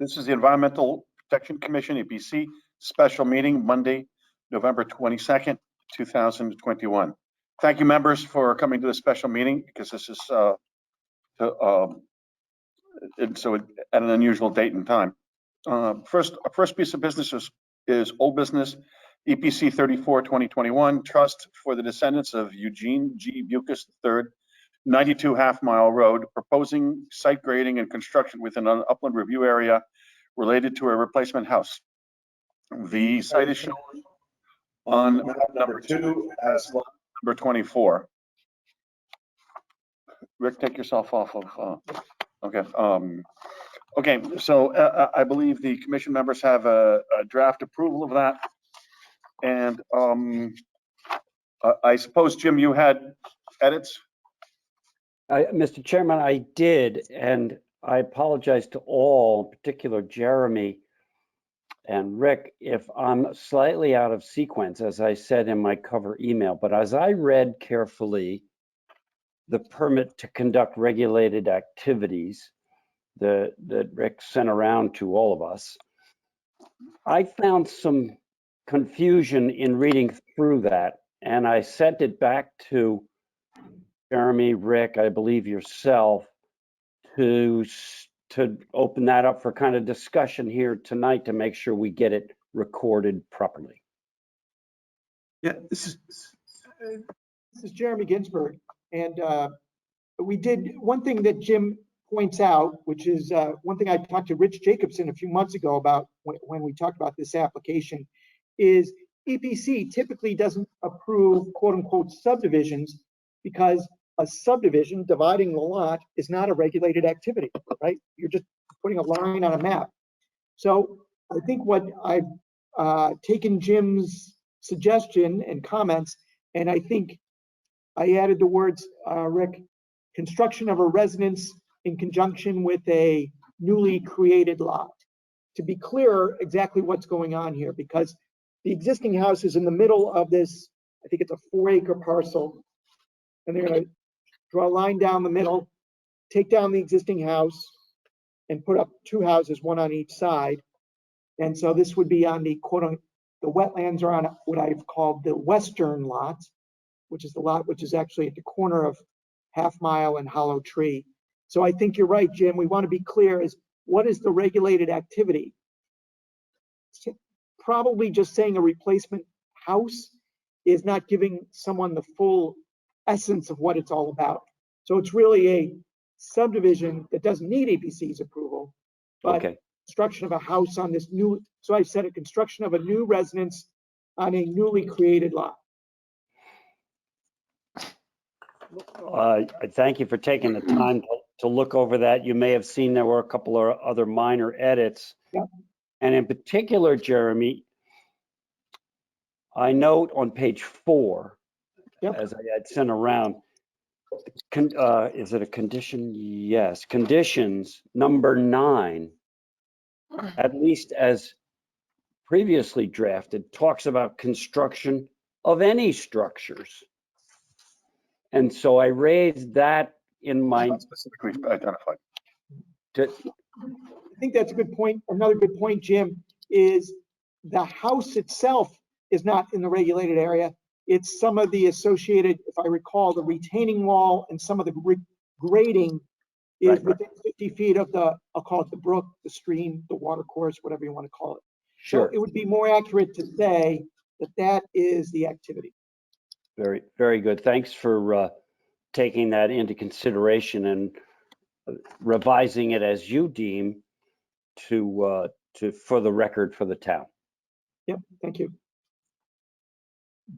This is the Environmental Protection Commission, EPC, special meeting, Monday, November 22nd, 2021. Thank you, members, for coming to this special meeting, because this is so at an unusual date and time. Our first piece of business is old business, EPC 34-2021, Trust for the Descendants of Eugene G. Bucas III, 92 Half Mile Road, proposing site grading and construction within an upland review area related to a replacement house. The site is shown on map number 2 as lot number 24. Rick, take yourself off of, okay. Okay, so I believe the commission members have a draft approval of that. And I suppose, Jim, you had edits? Mr. Chairman, I did, and I apologize to all, in particular Jeremy and Rick, if I'm slightly out of sequence, as I said in my cover email. But as I read carefully the permit to conduct regulated activities that Rick sent around to all of us, I found some confusion in reading through that, and I sent it back to Jeremy, Rick, I believe yourself, to open that up for kind of discussion here tonight to make sure we get it recorded properly. Yeah, this is Jeremy Ginsburg, and we did one thing that Jim points out, which is one thing I talked to Rich Jacobson a few months ago about when we talked about this application, is EPC typically doesn't approve quote unquote subdivisions because a subdivision, dividing the lot, is not a regulated activity, right? You're just putting a line on a map. So I think what I've taken Jim's suggestion and comments, and I think I added the words, Rick, construction of a residence in conjunction with a newly created lot, to be clear exactly what's going on here, because the existing house is in the middle of this, I think it's a 4-acre parcel, and they're going to draw a line down the middle, take down the existing house, and put up 2 houses, one on each side. And so this would be on the the wetlands are on what I've called the western lot, which is the lot which is actually at the corner of Half Mile and Hollow Tree. So I think you're right, Jim. We want to be clear as what is the regulated activity? Probably just saying a replacement house is not giving someone the full essence of what it's all about. So it's really a subdivision that doesn't need APC's approval, but construction of a house on this new, so I said a construction of a new residence on a newly created lot. Thank you for taking the time to look over that. You may have seen there were a couple of other minor edits. Yep. And in particular, Jeremy, I note on page 4, as I had sent around, is it a condition? Yes, conditions number 9, at least as previously drafted, talks about construction of any structures. And so I raised that in my specifically identified. I think that's a good point. Another good point, Jim, is the house itself is not in the regulated area. It's some of the associated, if I recall, the retaining wall and some of the grading is within 50 feet of the, I'll call it the brook, the stream, the water course, whatever you want to call it. Sure. So it would be more accurate to say that that is the activity. Very, very good. Thanks for taking that into consideration and revising it as you deem to for the record for the town. Yep, thank you.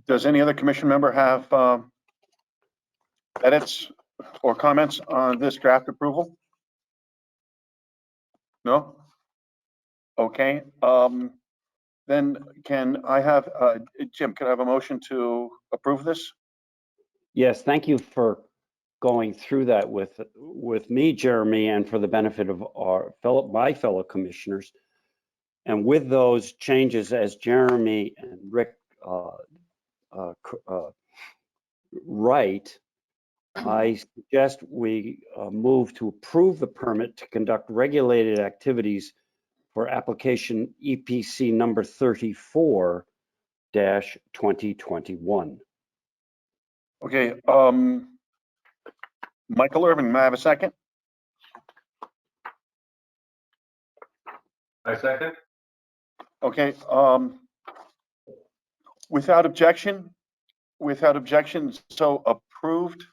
Does any other commission member have edits or comments on this draft approval? No? Okay. Then can I have, Jim, can I have a motion to approve this? Yes, thank you for going through that with me, Jeremy, and for the benefit of my fellow commissioners. And with those changes, as Jeremy and Rick write, I suggest we move to approve the permit to conduct regulated activities for application EPC number 34-2021. Okay, Michael Irvin, may I have a second? I second. Okay, without objection, so approved.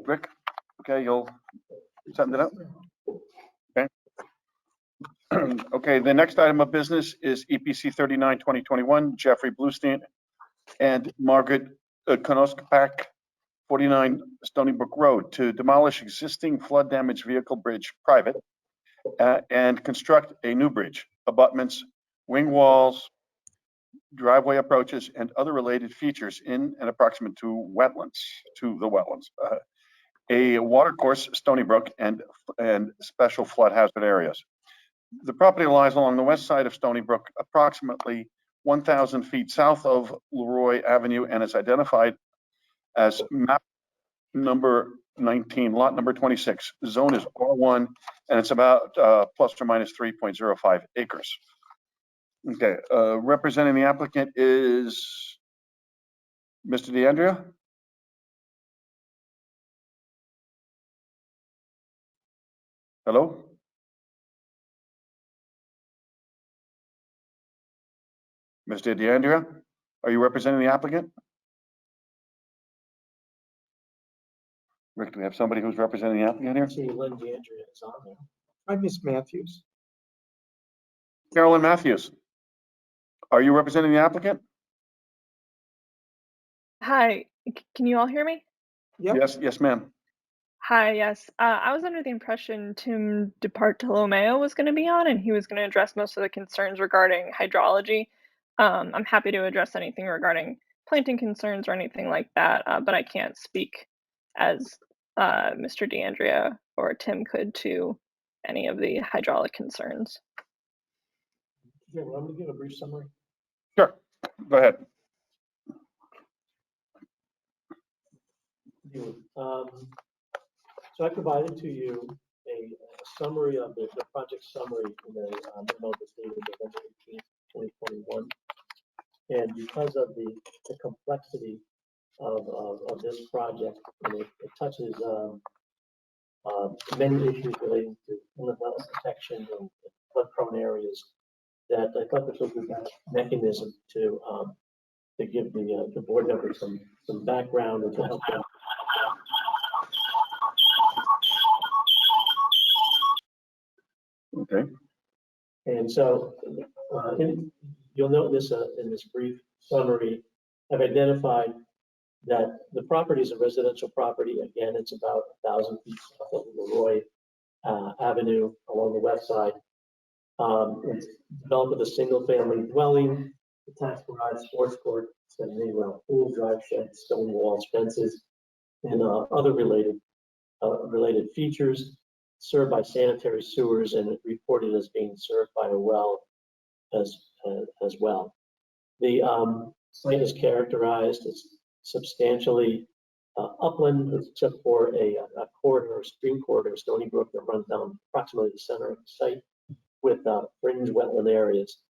Rick, okay, you'll send it up? Okay. Okay, the next item of business is EPC 39-2021, Jeffrey Bluestein and Margaret Konoskpak, 49 Stony Brook Road, to demolish existing flood damaged vehicle bridge, private, and construct a new bridge, abutments, wing walls, driveway approaches, and other related features in and approximate to the wetlands, a water course, Stony Brook, and special flood hazard areas. The property lies along the west side of Stony Brook, approximately 1,000 feet south of Leroy Avenue, and is identified as map number 19, lot number 26. The zone is R1, and it's about plus or minus 3.05 acres. Okay, representing the applicant is Mr. DeAndrea. Hello? Mr. DeAndrea, are you representing the applicant? Rick, do we have somebody who's representing the applicant here? See, Lynn DeAndrea is on there. I miss Matthews. Carolyn Matthews, are you representing the applicant? Hi, can you all hear me? Yep. Yes, ma'am. Hi, yes. I was under the impression Tim DePartolomeo was going to be on and he was going to address most of the concerns regarding hydrology. I'm happy to address anything regarding planting concerns or anything like that, but I can't speak as Mr. DeAndrea or Tim could to any of the hydraulic concerns. Yeah, well, I'm gonna give a brief summary. Sure, go ahead. So I provided to you a summary of the project summary in the memo that's dated November 18th, 2021. And because of the complexity of this project, and it touches many issues relating to wetland protection and flood-prone areas, that I thought this was the best mechanism to give the board members some background and to help them. Okay. And so you'll note this in this brief summary, I've identified that the property is a residential property. Again, it's about 1,000 feet south of Leroy Avenue along the west side. It's developed with a single family dwelling, attached garage, sports court, well, pool, drive shed, stone walls, fences, and other related features, served by sanitary sewers, and it reported as being served by a well as well. The site is characterized as substantially upland, except for a corridor, a stream corridor, Stony Brook, that runs down approximately the center of the site with fringe wetland areas.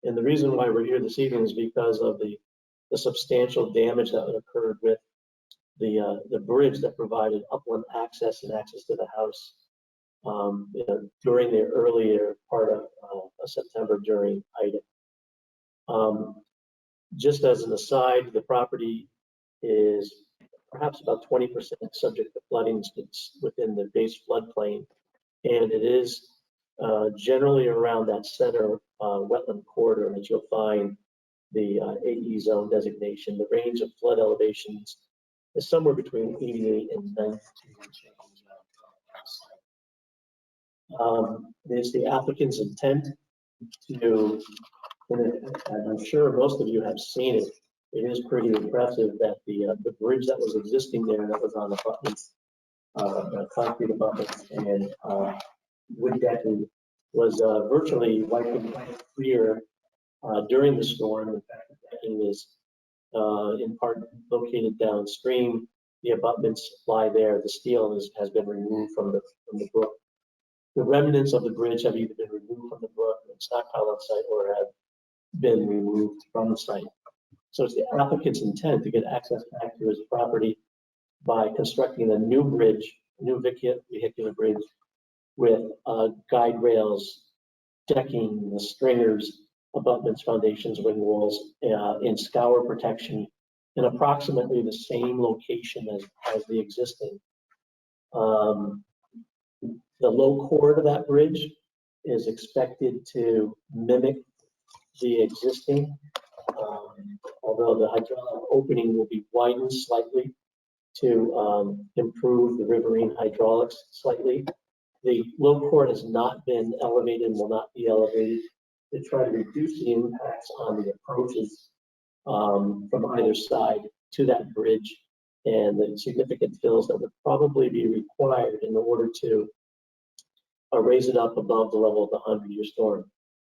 And the reason why we're here this evening is because of the substantial damage that occurred with the bridge that provided upland access and access to the house during the earlier part of September during Ida. Just as an aside, the property is perhaps about 20% subject to flooding within the base floodplain, and it is generally around that center wetland corridor that you'll find the AE zone designation. The range of flood elevations is somewhere between 88 and 92 inches. It's the applicant's intent to, and I'm sure most of you have seen it, it is pretty impressive that the bridge that was existing there, that was on abutments, concrete abutments and wood decking, was virtually wiped and clear during the storm. In fact, the decking is in part located downstream. The abutments lie there. The steel has been removed from the brook. The remnants of the bridge have either been removed from the brook been stockpiled on site or have been removed from the site. So it's the applicant's intent to get access back to his property by constructing a new bridge, new vehicular bridge with guide rails, decking, the stringers, abutments, foundations, wing walls, and scour protection in approximately the same location as the existing. The low chord of that bridge is expected to mimic the existing, although the hydraulic opening will be widened slightly to improve the riverine hydraulics slightly. The low chord has not been elevated and will not be elevated to try to reduce the impacts on the approaches from either side to that bridge and the significant fills that would probably be required in order to raise it up above the level of the 100-year storm.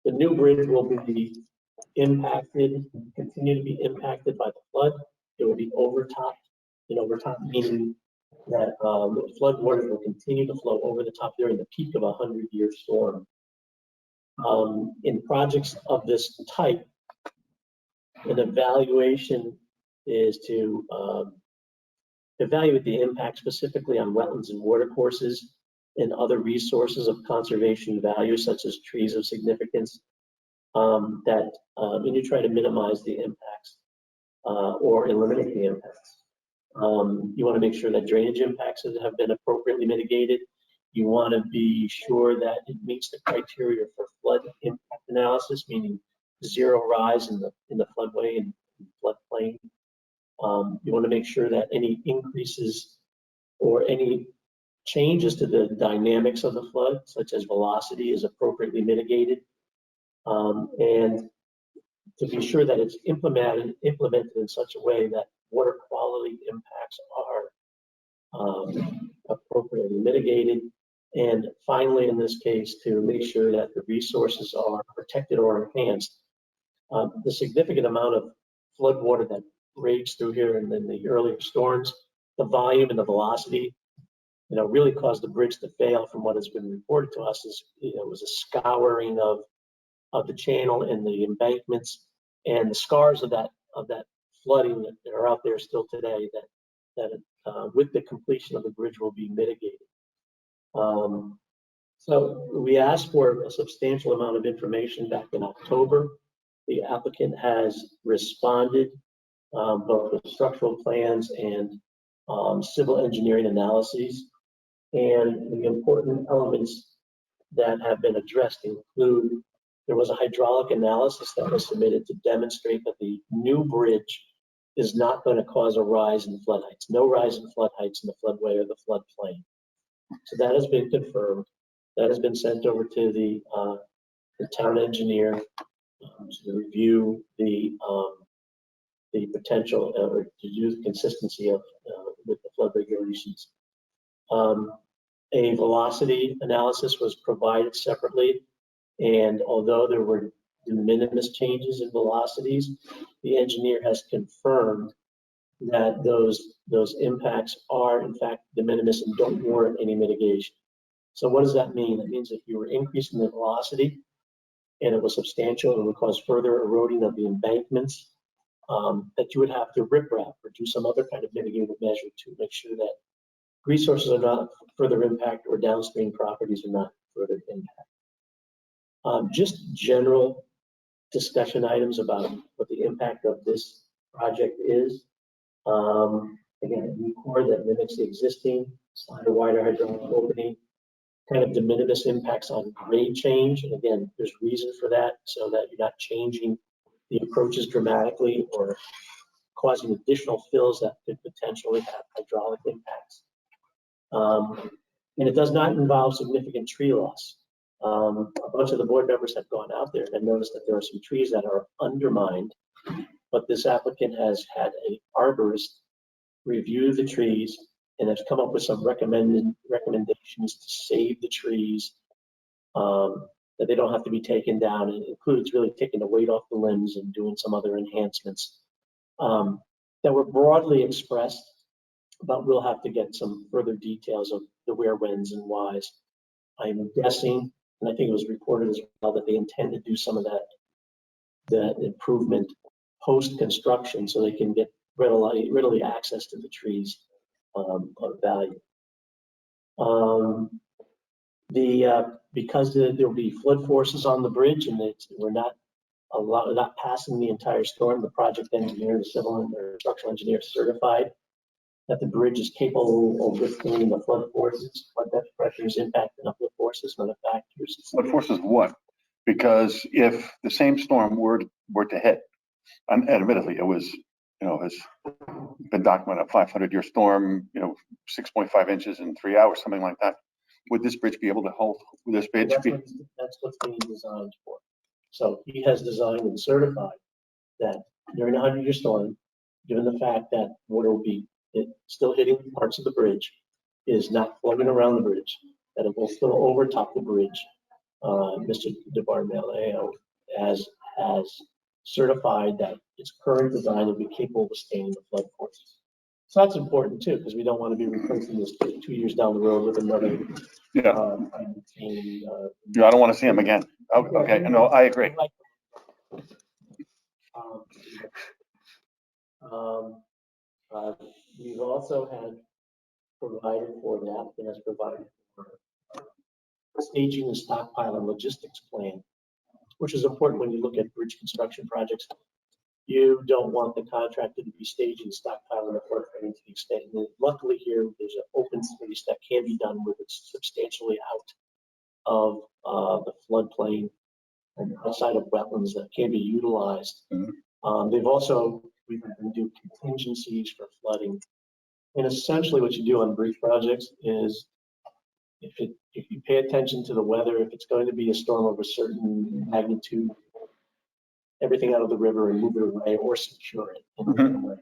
The new bridge will be impacted, continue to be impacted by the flood. It will be overtopped, and overtop meaning that the flood waters will continue to flow over the top during the peak of a 100-year storm. In projects of this type, an evaluation is to evaluate the impact specifically on wetlands and watercourses and other resources of conservation value, such as trees of significance, and you try to minimize the impacts or eliminate the impacts. You want to make sure that drainage impacts have been appropriately mitigated. You want to be sure that it meets the criteria for flood impact analysis, meaning zero rise in the floodway and floodplain. You want to make sure that any increases or any changes to the dynamics of the flood, such as velocity, is appropriately mitigated, and to be sure that it's implemented in such a way that water quality impacts are appropriately mitigated. And finally, in this case, to make sure that the resources are protected or enhanced. The significant amount of flood water that raged through here in the earlier storms, the volume and the velocity, really caused the bridge to fail. From what has been reported to us, is it was a scouring of the channel and the embankments, and the scars of that flooding that are out there still today. That with the completion of the bridge will be mitigated. So we asked for a substantial amount of information back in October. The applicant has responded both with structural plans and civil engineering analyses. And the important elements that have been addressed include, there was a hydraulic analysis that was submitted to demonstrate that the new bridge is not going to cause a rise in flood heights. No rise in flood heights in the floodway or the floodplain. So that has been confirmed. That has been sent over to the town engineer to review the potential or to do the consistency of with the flood regulations. A velocity analysis was provided separately, and although there were de minimis changes in velocities, the engineer has confirmed that those impacts are in fact de minimis and don't warrant any mitigation. So what does that mean? That means if you were increasing the velocity and it was substantial, it would cause further eroding of the embankments, that you would have to riprap or do some other kind of mitigating measure to make sure that resources are not further impacted or downstream properties are not further impacted. Just general discussion items about what the impact of this project is. Again, a new core that mimics the existing, slider wider hydraulic opening, kind of de minimis impacts on grade change. And again, there's reason for that, so that you're not changing the approaches dramatically or causing additional fills that could potentially have hydraulic impacts. And it does not involve significant tree loss. A bunch of the board members have gone out there and noticed that there are some trees that are undermined, but this applicant has had an arborist review the trees and has come up with some recommendations to save the trees, that they don't have to be taken down. And it includes really taking the weight off the limbs and doing some other enhancements that were broadly expressed, but we'll have to get some further details of the where, whens, and whys. I'm guessing And I think it was reported as well that they intend to do some of that improvement post-construction so they can get readily access to the trees of value. Because there'll be flood forces on the bridge and we're not passing the entire storm, the project engineer, the civil or structural engineer certified that the bridge is capable of withstanding the flood forces, flood depth pressures, impact and uplift forces, and other factors. Flood forces what? Because if the same storm were to hit, and admittedly it was, has been documented, a 500-year storm, 6.5 inches in 3 hours, something like that. Would this bridge be able to hold? Would this bridge be? That's what's being designed for. So he has designed and certified that during a 100-year storm, given the fact that water will be still hitting parts of the bridge, is not floating around the bridge, that it will still overtop the bridge. Mr. DeBartolomeo has certified that its current design will be capable of withstanding the flood forces. So that's important too, because we don't want to be replacing this 2 years down the road with another. Yeah. I don't want to see him again. Okay, no, I agree. We've also had provided for the applicant has provided for staging and stockpiling logistics plan, which is important when you look at bridge construction projects. You don't want the contractor to be staging, stockpiling the floodplain to the extent. And luckily here, there's an open space that can be done with it substantially out of the floodplain and outside of wetlands that can be utilized. Mm-hmm. We've been doing contingencies for flooding. And essentially what you do on bridge projects is if you pay attention to the weather, if it's going to be a storm of a certain magnitude, everything out of the river and move it away or secure it in a way.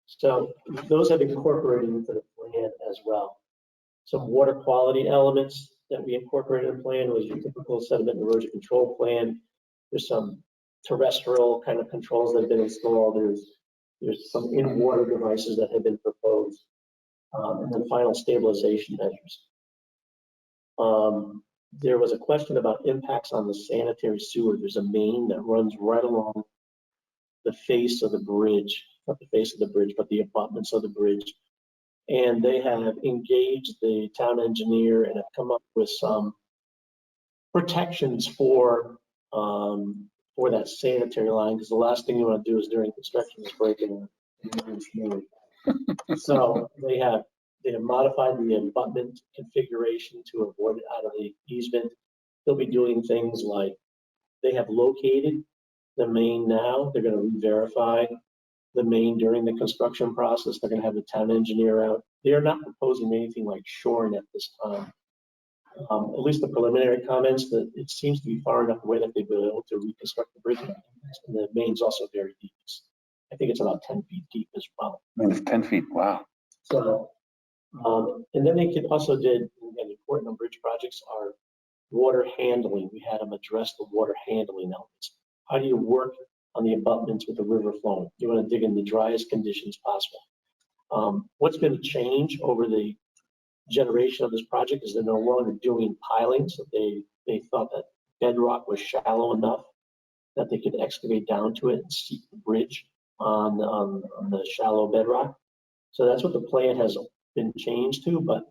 So those have been incorporated into the plan as well. Some water quality elements that we incorporated in the plan was your typical sediment and erosion control plan. There's some terrestrial kind of controls that have been installed. There's some in-water devices that have been proposed. And then final stabilization measures. There was a question about impacts on the sanitary sewer. There's a main that runs right along the face of the bridge, not the face of the bridge, but the abutments of the bridge. And they have engaged the town engineer and have come up with some protections for that sanitary line, because the last thing you want to do is during construction is break in. So they have modified the abutment configuration to avoid it out of the easement. They'll be doing things like they have located the main now. They're going to re-verify the main during the construction process. They're going to have the town engineer out. They are not proposing anything like shoring at this time. At least the preliminary comments that it seems to be far enough away that they've been able to reconstruct the bridge. And the main's also very deep. I think it's about 10 feet deep as well. I mean, it's 10 feet, wow. So, and then they also did, again, important on bridge projects are water handling. We had them address the water handling elements. How do you work on the abutments with the river flowing? You want to dig in the driest conditions possible. What's going to change over the generation of this project is they're no longer doing piling. So they thought that bedrock was shallow enough that they could excavate down to it and seek the bridge on the shallow bedrock. So that's what the plan has been changed to, but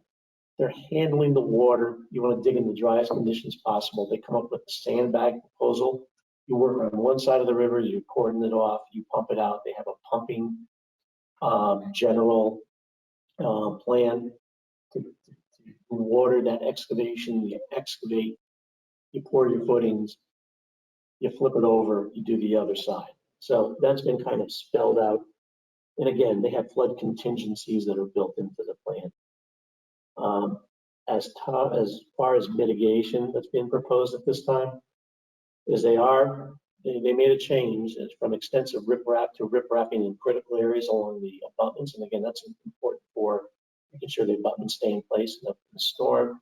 they're handling the water. You want to dig in the driest conditions possible. They come up with a sandbag proposal. You work on one side of the river, you cordon it off, you pump it out. They have a pumping general plan to water that excavation. You excavate, you pour your footings, you flip it over, you do the other side. So that's been kind of spelled out. And again, they have flood contingencies that are built into the plan. As far as mitigation that's being proposed at this time, is they made a change from extensive riprap to riprapping in critical areas along the abutments. And again, that's important for making sure the abutments stay in place in the storm.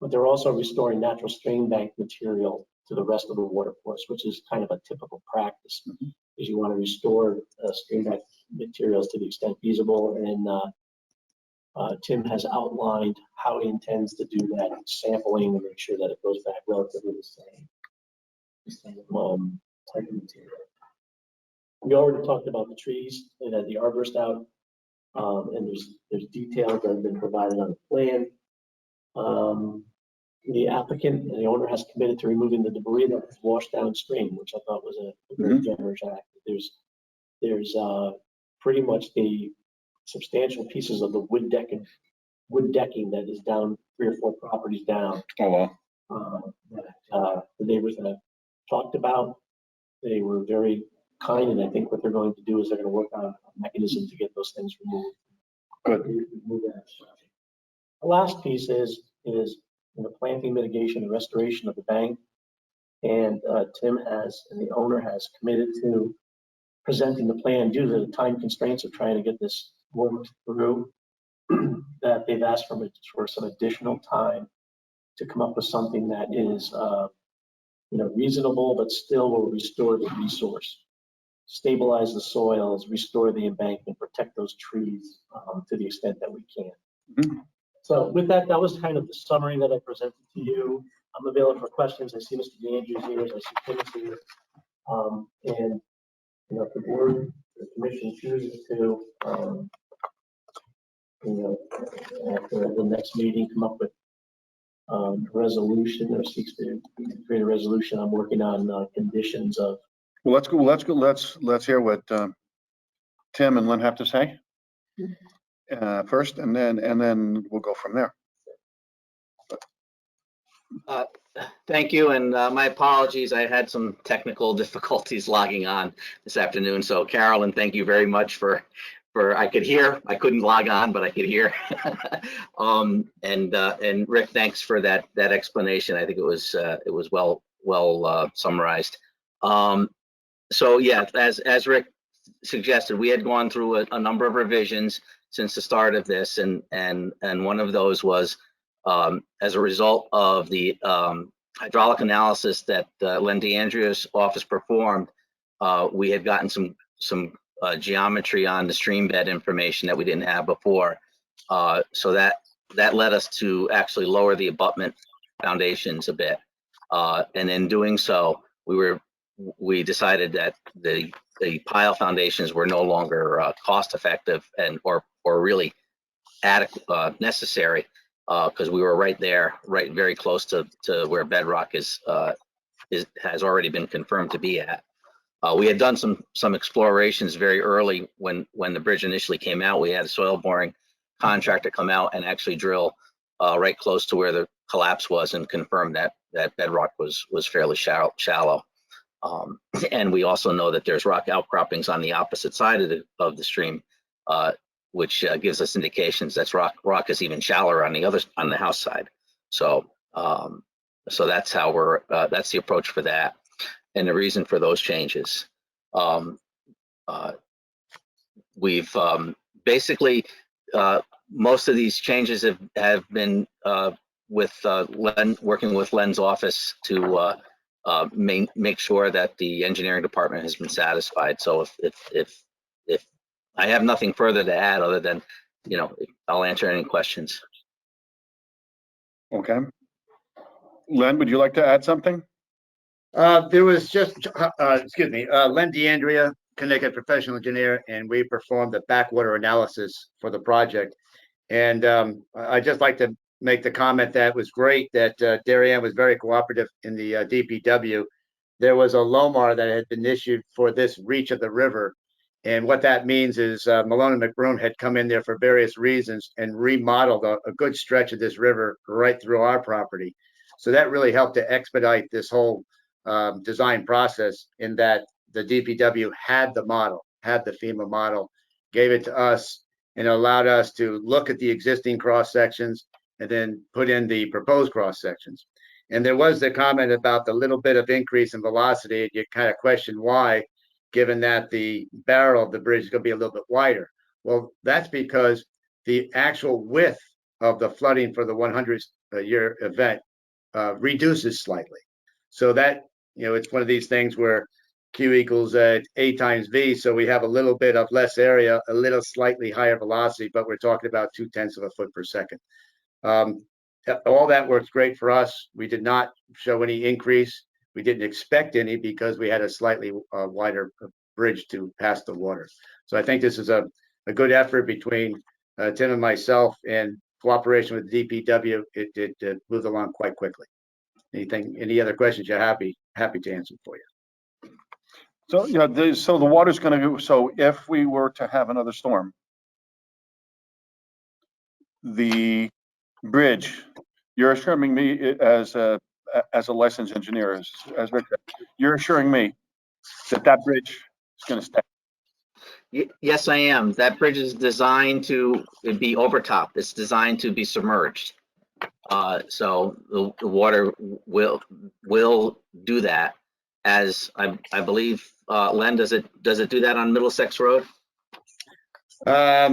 But they're also restoring natural stream bank material to the rest of the water course, which is kind of a typical practice. Mm-hmm. Is you want to restore stream bank materials to the extent feasible. And Tim has outlined how he intends to do that sampling and make sure that it goes back relatively the same type of material. We already talked about the trees and had the arborist out, and there's details that have been provided on the plan. The applicant and the owner has committed to removing the debris that was washed downstream, which I thought was a very generous act. There's pretty much the substantial pieces of the wood decking that is down 3 or 4 properties down. Oh, wow. That the neighbors have talked about. They were very kind, and I think what they're going to do is they're going to work on a mechanism to get those things removed. Good. Remove that obstruction. The last piece is planting mitigation and restoration of the bank. And Tim and the owner has committed to presenting the plan due to the time constraints of trying to get this worked through, that they've asked for some additional time to come up with something that is reasonable, but still will restore the resource, stabilize the soils, restore the embankment, protect those trees to the extent that we can. So with that, that was kind of the summary that I presented to you. I'm available for questions. I see Mr. DeAndrews here, I see Tim is here. And if the board, the commission chooses to, after the next meeting, come up with a resolution or seeks to create a resolution, I'm working on conditions of. Well, let's go. Let's hear what Tim and Lynn have to say first, and then we'll go from there. Thank you, and my apologies. I had some technical difficulties logging on this afternoon. So, Carolyn, thank you very much for I could hear. I couldn't log on, but I could hear. And Rick, thanks for that explanation. I think it was well summarized. So yeah, as Rick suggested, we had gone through a number of revisions since the start of this, and one of those was as a result of the hydraulic analysis that Len DeAndrea's office performed. We had gotten some geometry on the stream bed information that we didn't have before, so that led us to actually lower the abutment foundations a bit, and in doing so, we decided that the pile foundations were no longer cost effective or really adequate, necessary, because we were right very close to where bedrock has already been confirmed to be at. We had done some explorations very early when the bridge initially came out. We had a soil boring contractor come out and actually drill right close to where the collapse was and confirm that bedrock was fairly shallow. And we also know that there's rock outcroppings on the opposite side of the stream, which gives us indications that rock is even shallower on the house side. So that's how that's the approach for that, and the reason for those changes. We've basically most of these changes have been with working with Len's office to make sure that the engineering department has been satisfied. So if I have nothing further to add other than, I'll answer any questions. Okay. Len, would you like to add something? There was just, Len DeAndrea, Connecticut professional engineer, and we performed the backwater analysis for the project. And I'd just like to make the comment that it was great that Darien was very cooperative in the DPW. There was a LOMAR that had been issued for this reach of the river. And what that means is Malone and McBroom had come in there for various reasons and remodeled a good stretch of this river right through our property. So that really helped to expedite this whole design process, in that the DPW had the model, had the FEMA model, gave it to us, and allowed us to look at the existing cross sections and then put in the proposed cross sections. And there was the comment about the little bit of increase in velocity, and you kind of question why, given that the barrel of the bridge is going to be a little bit wider. Well, that's because the actual width of the flooding for the 100-year event reduces slightly. So that, it's one of these things where Q equals A times V, so we have a little bit of less area, a little slightly higher velocity, but we're talking about 0.2 of a foot per second. All that works great for us. We did not show any increase. We didn't expect any because we had a slightly wider bridge to pass the water. So I think this is a good effort between Tim and myself, and cooperation with DPW. It moved along quite quickly. Any other questions you're happy to answer for you. So, yeah, so the water's gonna go, so if we were to have another storm, the bridge, you're assuring me as a licensed engineer, as Rick said, you're assuring me that that bridge is gonna stay. Yes, I am. That bridge is designed to be overtop. It's designed to be submerged. So the water will do that. As I believe, Len, does it do that on Middlesex Road? I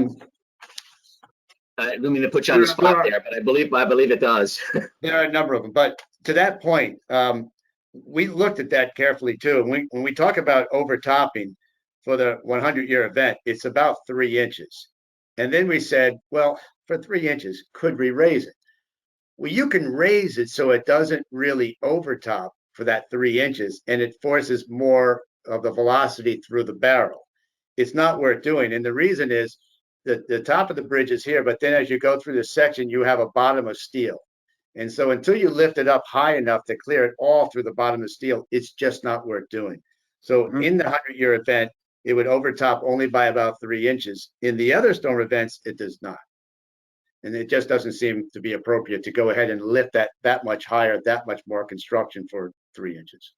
don't mean to put you on the spot there, but I believe it does. There are a number of them, but to that point, we looked at that carefully too. And when we talk about overtopping for the 100-year event, it's about 3 inches. And then we said, well, for 3 inches, could we raise it? Well, you can raise it so it doesn't really overtop for that 3 inches, and it forces more of the velocity through the barrel. It's not worth doing. And the reason is that the top of the bridge is here, but then as you go through this section, you have a bottom of steel. And so until you lift it up high enough to clear it all through the bottom of steel, it's just not worth doing. So in the 100-year event, it would overtop only by about 3 inches. In the other storm events, it does not. And it just doesn't seem to be appropriate to go ahead and lift that much higher, that much more construction for 3 inches.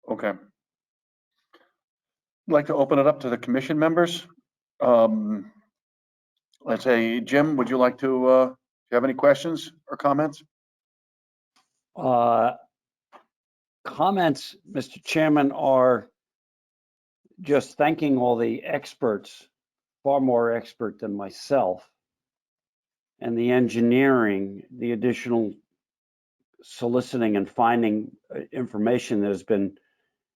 Okay. I'd like to open it up to the commission members. Let's say, Jim, would you like to, do you have any questions or comments? Comments, Mr. Chairman, are just thanking all the experts, far more expert than myself, and the engineering, the additional soliciting and finding information that has been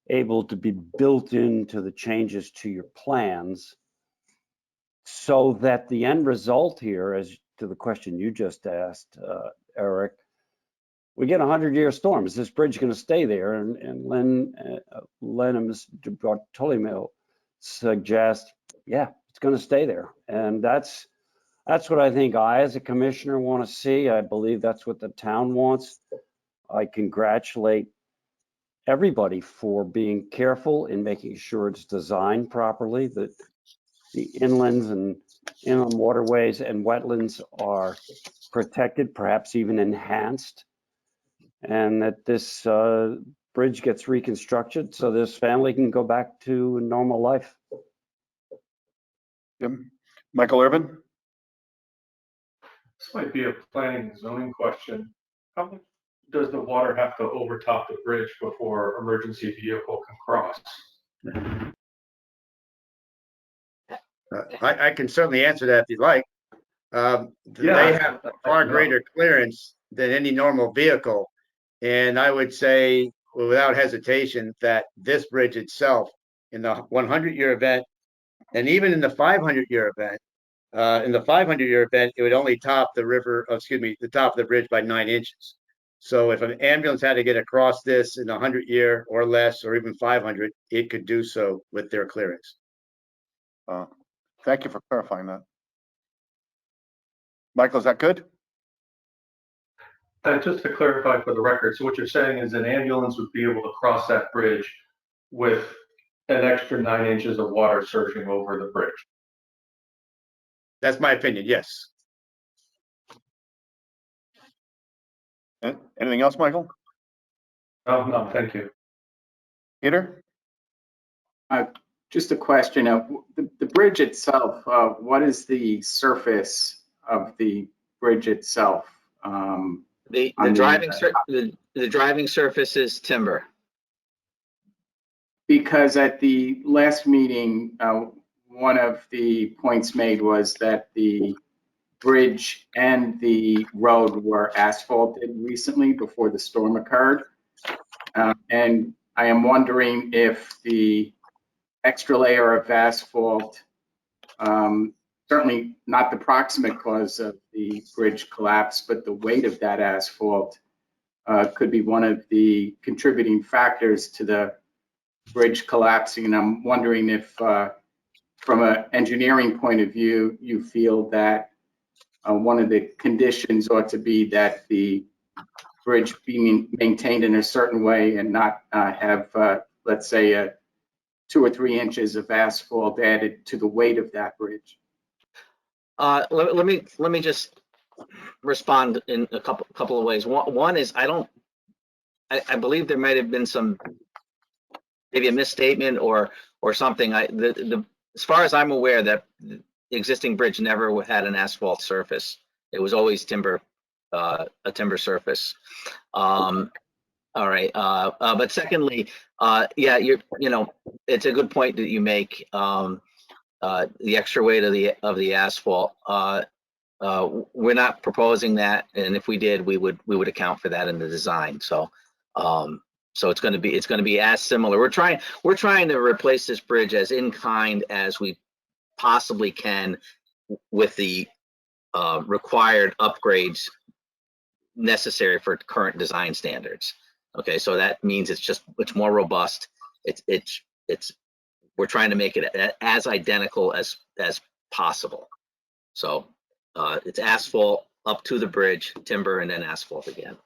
able to be built into the changes to your plans, so that the end result here, as to the question you just asked, Eric, we get a 100-year storm. Is this bridge going to stay there? And Len and Mr. Bartolomeo suggest, yeah, it's going to stay there. And that's what I think I, as a commissioner, want to see. I believe that's what the town wants. I congratulate everybody for being careful in making sure it's designed properly, that the inlands and inland waterways and wetlands are protected, perhaps even enhanced, and that this bridge gets reconstructed so this family can go back to normal life. Jim? Michael Irvin? This might be a planning and zoning question. How much does the water have to overtop the bridge before emergency vehicle can cross? I can certainly answer that if you'd like. They have far greater clearance than any normal vehicle. And I would say, without hesitation, that this bridge itself, in the 100-year event, and even in the 500-year event, it would only top the top of the bridge by 9 inches. So if an ambulance had to get across this in 100-year or less, or even 500, it could do so with their clearance. Thank you for clarifying that. Michael, is that good? Just to clarify for the record, so what you're saying is an ambulance would be able to cross that bridge with an extra 9 inches of water surging over the bridge? That's my opinion, yes. Anything else, Michael? No, thank you. Peter? Just a question of the bridge itself. What is the surface of the bridge itself? The driving surface is timber. Because at the last meeting, one of the points made was that the bridge and the road were asphalted recently before the storm occurred. And I am wondering if the extra layer of asphalt, certainly not the proximate cause of the bridge collapse, but the weight of that asphalt could be one of the contributing factors to the bridge collapsing. And I'm wondering if, from an engineering point of view, you feel that one of the conditions ought to be that the bridge be maintained in a certain way and not have, let's say, 2 or 3 inches of asphalt added to the weight of that bridge. Let me just respond in a couple of ways. One is I believe there might have been maybe a misstatement or something. As far as I'm aware, that the existing bridge never had an asphalt surface. It was always a timber surface. All right. But secondly, yeah, it's a good point that you make. The extra weight of the asphalt. We're not proposing that, and if we did, we would account for that in the design. So it's going to be as similar. We're trying to replace this bridge as in kind as we possibly can with the required upgrades necessary for current design standards. Okay, so that means it's more robust. We're trying to make it as identical as possible. So it's asphalt up to the bridge, timber, and then asphalt again.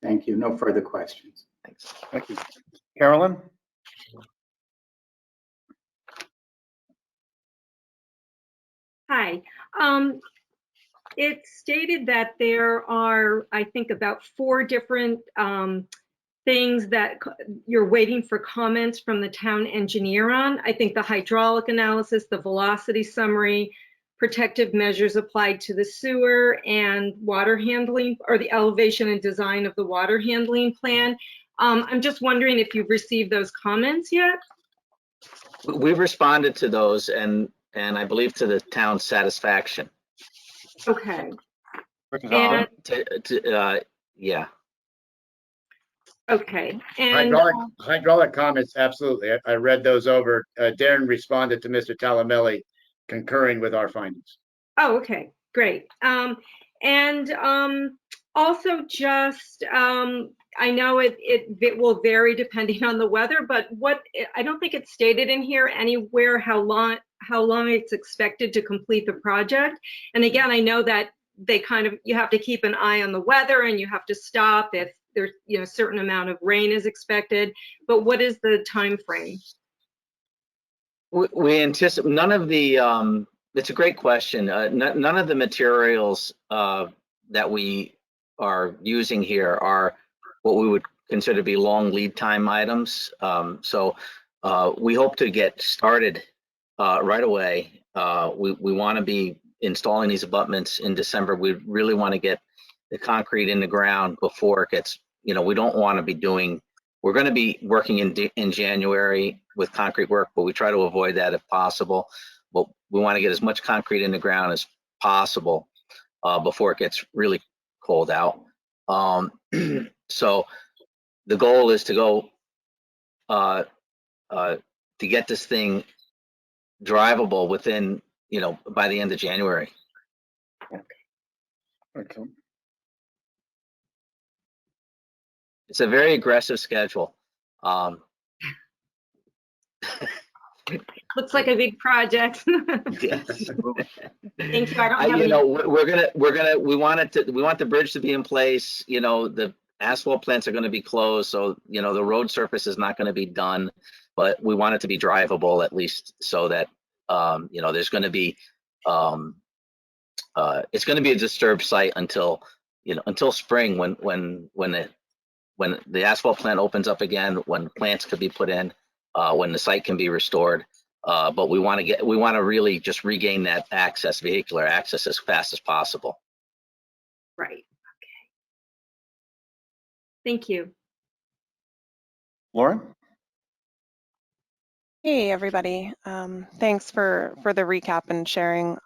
Thank you. No further questions. Thanks. Thank you. Carolyn? Hi. It's stated that there are, I think, about 4 different things that you're waiting for comments from the town engineer on. I think the hydraulic analysis, the velocity summary, protective measures applied to the sewer, and water handling, or the elevation and design of the water handling plan. I'm just wondering if you've received those comments yet? We've responded to those, and I believe to the town's satisfaction. Okay. And, Yeah. Okay. And Hydraulic comments, absolutely. I read those over. Darren responded to Mr. Talamelli, concurring with our findings. oh, okay, great. And also just, I know it will vary depending on the weather, but I don't think it's stated in here anywhere how long it's expected to complete the project. And again, I know that you have to keep an eye on the weather, and you have to stop if there's a certain amount of rain is expected. But what is the time frame? We anticipate none of the. It's a great question. None of the materials that we are using here are what we would consider to be long lead time items. So we hope to get started right away. We want to be installing these abutments in December. We really want to get the concrete in the ground before it gets, we don't want to be doing, we're going to be working in January with concrete work, but we try to avoid that if possible. But we want to get as much concrete in the ground as possible before it gets really cold out. So the goal is to go to get this thing drivable within, by the end of January. excellent. It's a very aggressive schedule. Looks like a big project. Yes. Thank you. I don't have any. We want the bridge to be in place. The asphalt plants are going to be closed, so the road surface is not going to be done, but we want it to be drivable at least, so that there's going to be it's going to be a disturbed site until spring, when the asphalt plant opens up again, when plants could be put in, when the site can be restored. But we want to really just regain that vehicular access as fast as possible. Right. Okay. Thank you. Lauren? Hey, everybody. Thanks for the recap and sharing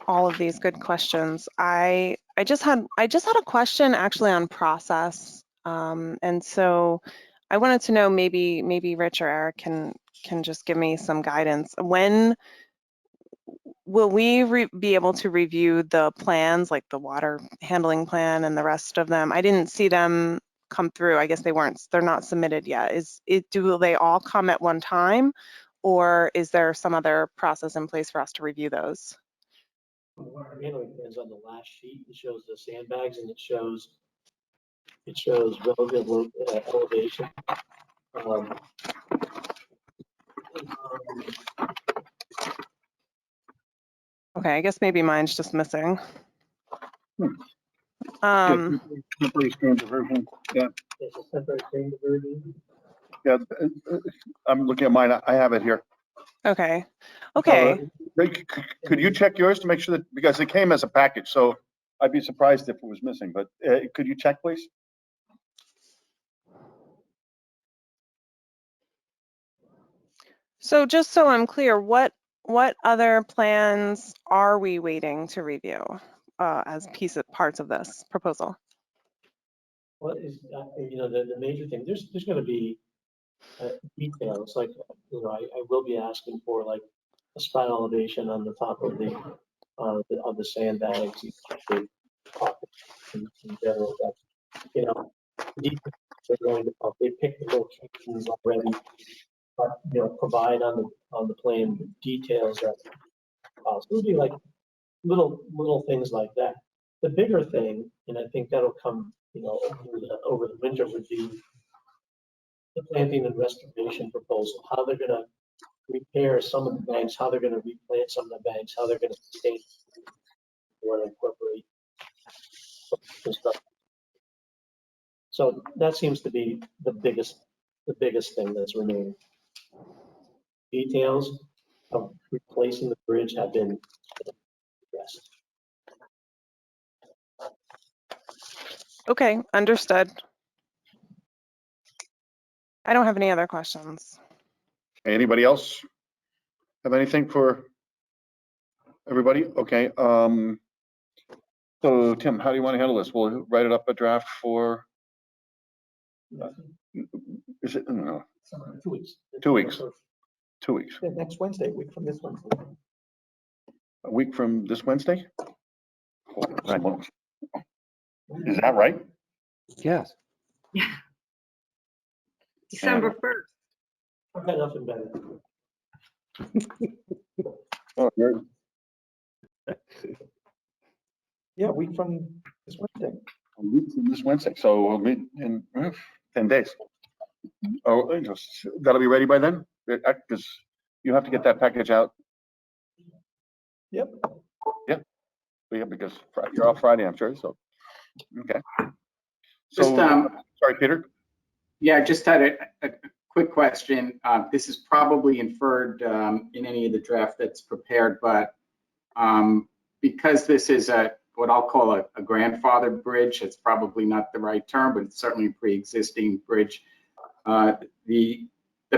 all of these good questions. I just had a question actually on process. And so I wanted to know, maybe Rich or Eric can just give me some guidance. When will we be able to review the plans, like the water handling plan and the rest of them? I didn't see them come through. I guess they're not submitted yet. Do they all come at one time, or is there some other process in place for us to review those? Water handling plans on the last sheet. It shows the sandbags and it shows relative elevation. Okay, I guess maybe mine's just missing. Temporary stream diversion. Yeah, It's a separate stream diversion. yeah. I'm looking at mine. I have it here. Okay. Okay. Rick, could you check yours to make sure that, because it came as a package, so I'd be surprised if it was missing, but could you check, please? So just so I'm clear, what other plans are we waiting to review as parts of this proposal? What is, the major thing, there's going to be details, like, I will be asking for like a spot elevation on the top of the sandbags, in general, that, details they're going to, they pick the locations already, but, provide on the plan the details that, so it'll be like little things like that. The bigger thing, and I think that'll come, over the winter, would be the planting and restoration proposal, how they're gonna repair some of the banks, how they're gonna replant some of the banks, how they're gonna sustain or incorporate construction. So that seems to be the biggest thing that's remaining. Details of replacing the bridge have been addressed. Okay, understood. I don't have any other questions. Anybody else have anything for everybody? Okay. So Tim, how do you want to handle this? We'll write it up a draft for, is it, no, 2 weeks. 2 weeks. 2 weeks. Yeah, next Wednesday, week from this Wednesday. A week from this Wednesday? Holy smokes. Is that right? Yes. December 1st. I've got nothing better. Oh, you're, Yeah, week from this Wednesday. a week from this Wednesday, so we'll meet in 10 days. Oh, that'll be ready by then? Because you have to get that package out. Yep. Yeah, because you're off Friday, I'm sure, so, okay. Just, So, sorry, Peter? Yeah, I just had a quick question. This is probably inferred in any of the draft that's prepared, but because this is what I'll call a grandfathered bridge, it's probably not the right term, but it's certainly a pre-existing bridge. The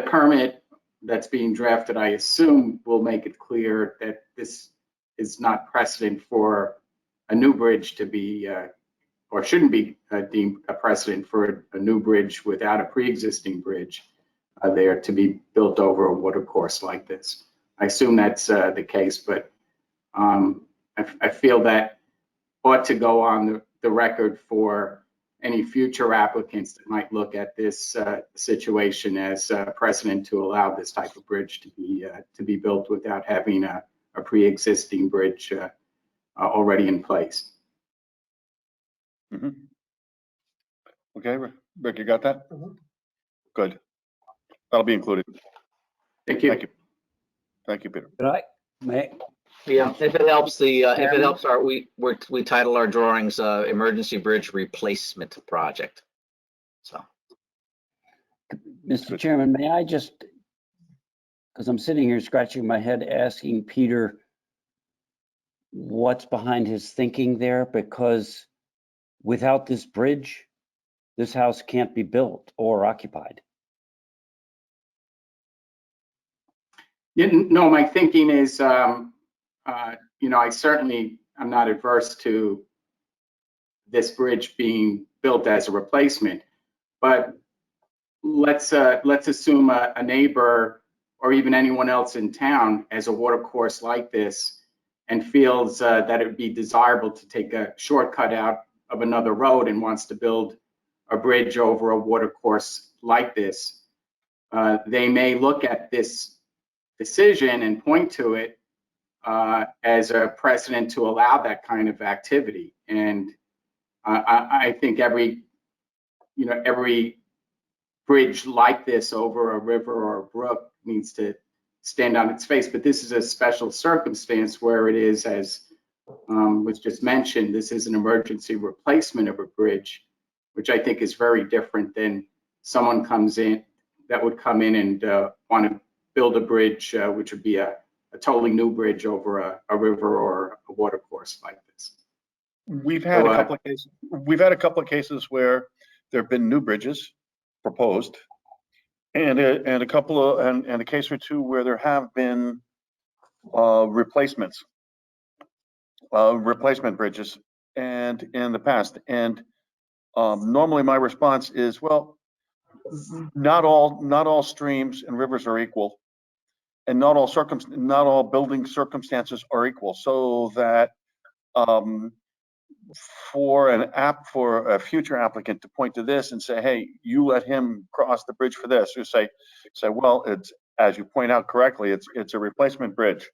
permit that's being drafted, I assume, will make it clear that this is not precedent for a new bridge to be, or shouldn't be deemed a precedent for a new bridge without a pre-existing bridge there to be built over a water course like this. I assume that's the case, but I feel that ought to go on the record for any future applicants that might look at this situation as precedent to allow this type of bridge to be built without having a pre-existing bridge already in place. Mm-hmm. Okay, Rick, you got that? Good. That'll be included. Thank you. Thank you. Thank you, Peter. Could I, may, Yeah, if it helps, we title our drawings Emergency Bridge Replacement Project. So, Mr. Chairman, may I just, because I'm sitting here scratching my head asking Peter what's behind his thinking there, because without this bridge, this house can't be built or occupied. Yeah, no, my thinking is, I certainly am not adverse to this bridge being built as a replacement. But let's assume a neighbor or even anyone else in town has a water course like this and feels that it would be desirable to take a shortcut out of another road and wants to build a bridge over a water course like this. They may look at this decision and point to it as a precedent to allow that kind of activity. And I think every bridge like this over a river or a brook needs to stand on its face. But this is a special circumstance where it is, as was just mentioned, this is an emergency replacement of a bridge, which I think is very different than someone that would come in and want to build a bridge, which would be a totally new bridge over a river or a water course like this. We've had a couple of cases. We've had a couple of cases where there have been new bridges proposed, and a case or two where there have been replacement bridges, and in the past. And normally my response is, well, not all streams and rivers are equal, and not all building circumstances are equal. So that for a future applicant to point to this and say, hey, you let him cross the bridge for this, or say, well, it's, as you point out correctly, it's a replacement bridge,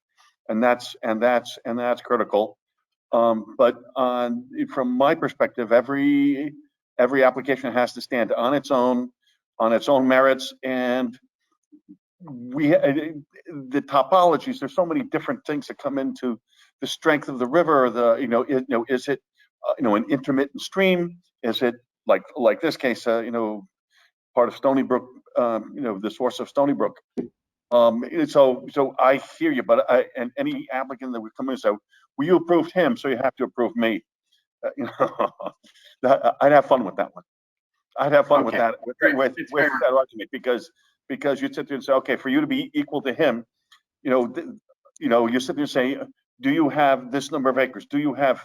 and that's critical. But from my perspective, every application has to stand on its own merits, and the topologies. There's so many different things that come into the strength of the river. Is it an intermittent stream? Is it like this case? Part of Stony Brook. The source of Stony Brook. So I hear you, but and any applicant that would come in and say, well, you approved him, so you have to approve me. I'd have fun with that one. I'd have fun with that with that argument, because you'd sit there and say, okay, for you to be equal to him, you sit there and say, do you have this number of acres? Do you have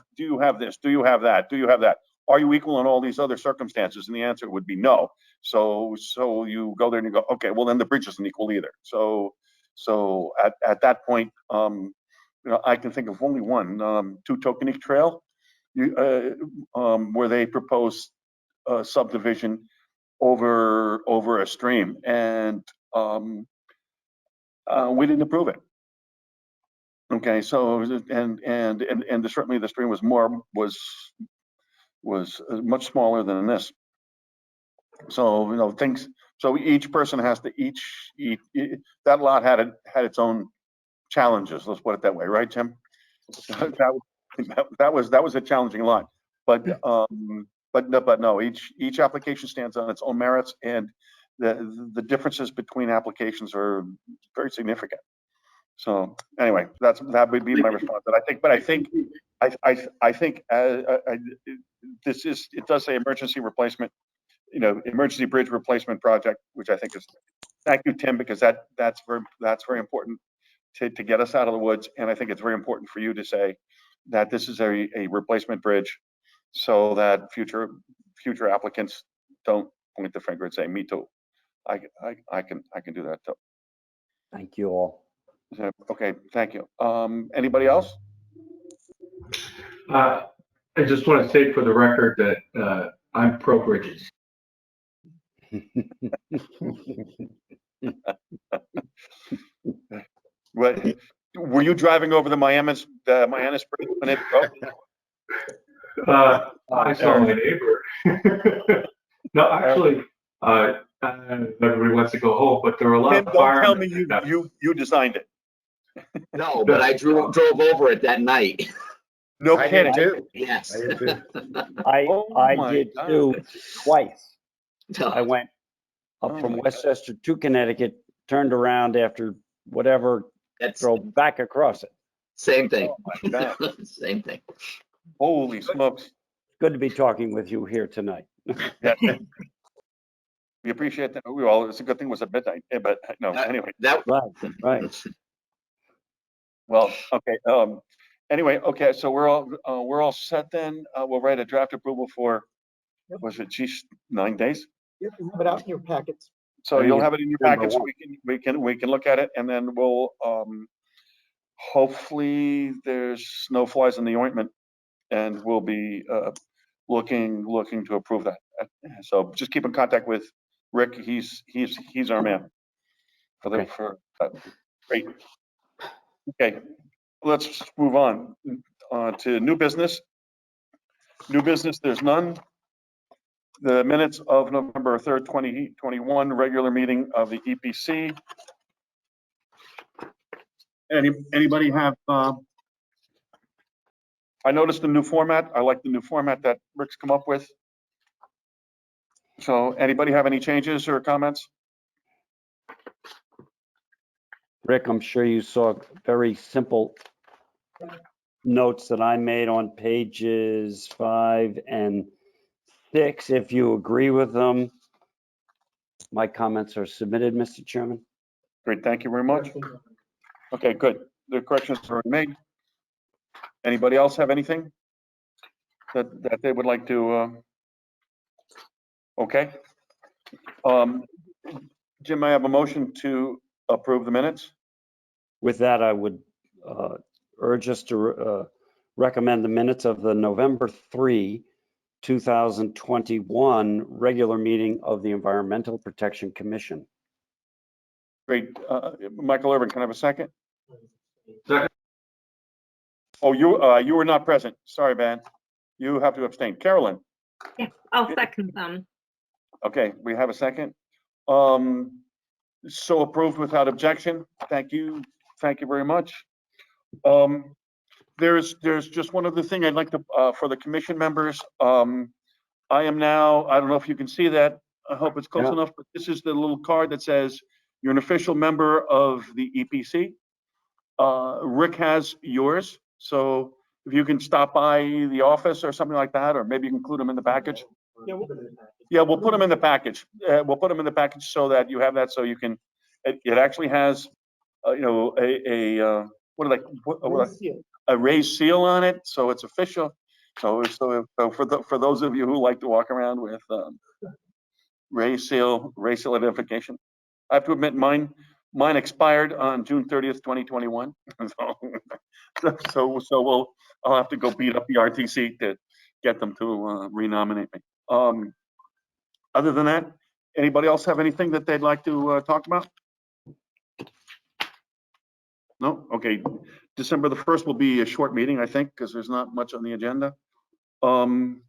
this? Do you have that? Do you have that? Are you equal in all these other circumstances? And the answer would be no. So you go there and you go, okay, well then the bridge isn't equal either. So at that point, I can think of only one, Tokenique Trail, where they proposed subdivision over a stream, and we didn't approve it. Okay, so and certainly the stream was much smaller than this. So things. So each person has to that lot had its own challenges. Let's put it that way, right, Tim? that was a challenging lot, but no. Each application stands on its own merits, and the differences between applications are very significant. So anyway, that would be my response. But I think it does say emergency replacement, emergency bridge replacement project, which I think is, thank you, Tim, because that's very important to get us out of the woods. And I think it's very important for you to say that this is a replacement bridge, so that future applicants don't point the finger and say, me too. I can do that too. Thank you all. Okay, thank you. Anybody else? I just want to state for the record that I'm pro bridges. What, were you driving over the Miamis Bridge when it broke? I saw my neighbor. No, actually, everybody wants to go home, but there were a lot Tim, of don't firemen. tell me you designed it. No, but I drove over it that night. No I kidding. did too. Yes. I did too. Oh I my did God. too, twice. No. I went up Oh from my Westchester to Connecticut, turned around after whatever, That's drove back across it. same thing. Oh my God. Same thing. Holy smokes. Good to be talking with you here tonight. Yeah. We appreciate that. It's a good thing it was at midnight, but no, anyway. That Right. Well, okay. Anyway, okay. So we're all set then. We'll write a draft approval for, was it 9 days? You have it out in your packets. So I think you'll it's have it in your number packets. one. We can look at it, and then we'll, hopefully there's no flies in the ointment, and we'll be, looking to approve that. So just keep in contact with Rick. He's our man for Okay. great. Okay, let's move on to new business. New business, there's none. The minutes of November 3rd, 2021, regular meeting of the EPC. Anybody have, I noticed the new format. I like the new format that Rick's come up with. So anybody have any changes or comments? Rick, I'm sure you saw very simple notes that I made on pages 5 and 6. If you agree with them, my comments are submitted, Mr. Chairman. Great, thank you very much. Okay, good. The corrections are made. Anybody else have anything that they would like to, okay. Jim, I have a motion to approve the minutes. With that, I would urge us to recommend the minutes of the November 3, 2021 regular meeting of the Environmental Protection Commission. Great. Michael Irvin, can I have a second? Second. Oh, you were not present. Sorry, Ben. You have to abstain. Carolyn? Yeah, I'll second them. Okay, we have a second. So approved without objection. Thank you. Thank you very much. There's just one other thing I'd like to, for the commission members. I am now, I don't know if you can see that. I hope it's close enough, but this is the little card that says you're an official member of the EPC. Rick has yours. So if you can stop by the office or something like that, or maybe you can include them in the package. Yeah, we'll put them in the package. We'll put them in the package so that you have that, so you can, it actually has, you know, a raised seal on it, so it's official. So for those of you who like to walk around with raised seal identification, I have to admit mine expired on June 30th, 2021. So I'll have to go beat up the RTC to get them to renominate me. Other than that, anybody else have anything that they'd like to talk about? No? Okay. December the 1st will be a short meeting, I think, because there's not much on the agenda. Other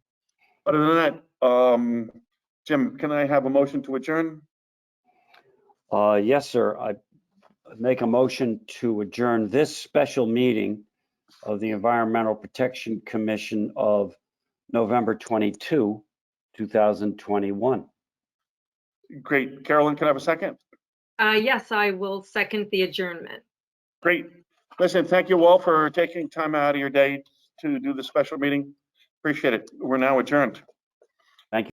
than that, Jim, can I have a motion to adjourn? Yes, sir. I make a motion to adjourn this special meeting of the Environmental Protection Commission of November 22, 2021. Great. Carolyn, can I have a second? Yes, I will second the adjournment. Great. Listen, thank you all for taking time out of your day to do the special meeting. Appreciate it. We're now adjourned.